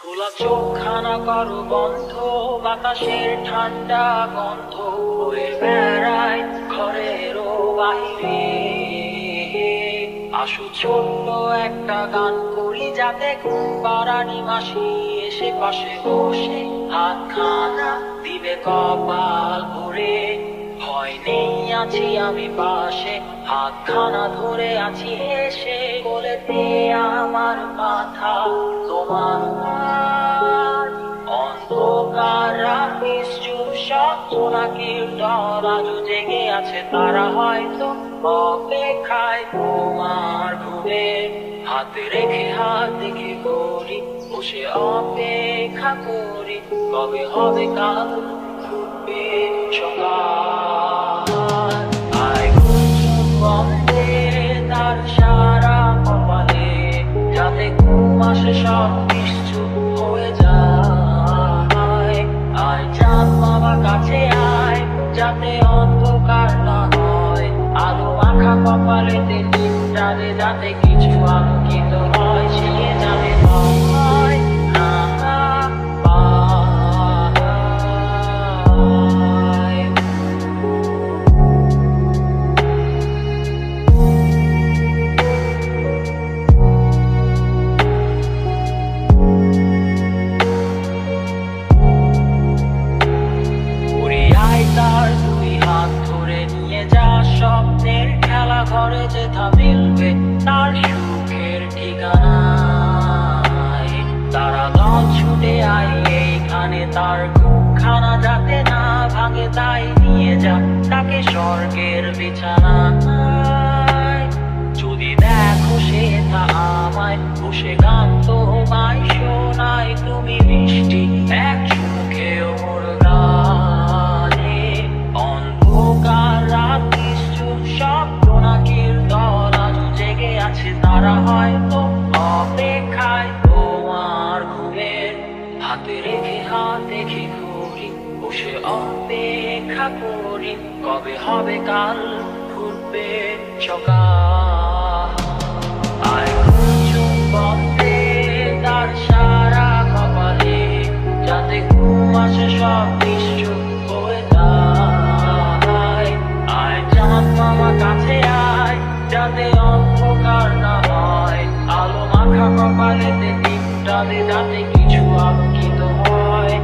খোলা চোখখানা করো বন্ধ, বাতাসের ঠান্ডা গন্ধ হয়ে বেড়ায় ঘরেরও বাহিরে। আসো ছোট্ট একটা গান করি, যাতে ঘুম পাড়ানি মাসি এসে পাশে বসে হাতখানা দিবে কপাল ভরে। ভয় নেই, আছি আমি পাশে, হাতখানা ধরে আছি হেসে, বলেতে আমার মাথা তোমার। অন্ধকার নিশ্চুপ সব জোনাকির দল আজও জেগে আছে, তারা হয়তো অপেক্ষায় তোমার ঘুরে। হাতে রেখে হাত দেখে ঘড়ি, বসে অপেক্ষা করি, কবে হবে কাল ফুটবে সকাল। আয় ঘুম বন্ধে তার সারা কপালে, যাতে ঘুম আসে সব নিশ্চুপ হয়ে যায়। আয় চাঁদ বাবা কাছে আয়, যাতে অন্ধকার না হয়, আলো মাখা কপালেতে টিপটারে, যাতে কিছু আলোকিত হয়, সে যাবে হয় না পায়। তার দুই হাত ধরে নিয়ে যা, স্বপ্নের খেলা ঘরে যেথা মিলবে তার সুখের ঠিকানায়। তারা দল ছুটে আয় এইখানে, তার ঘুমখানা যাতে না ভাঙে, তাই নিয়ে যা তাকে স্বর্গের বিছানায়। যদি দেখো সে তা আমায় বসে গান তোমায় শোনায়, তুমি মিষ্টি এক সুখেও মোর গানে। অন্ধকার রাত নিশ্চুপ সব জোনাকির দল আজও জেগে আছে, তারা হয়তো অপেক্ষায় তোমার ঘুমের। হাতে রেখে হাত দেখে ঘুরি, বসে অপেক্ষা করি, কবে হবে কাল ফুটবে সকাল। আয় ঘুম বন্ধে তার সারা কপালে, যাতে ঘুম আসে সব নিশ্চুপ হয়ে যায়। আয় চাঁদ মামা কাছে আয়, যাতে অন্ধকার না হয়, আলো মাখা কপালেতে টিপটারে, যাতে কিছু আলোকিত হয়।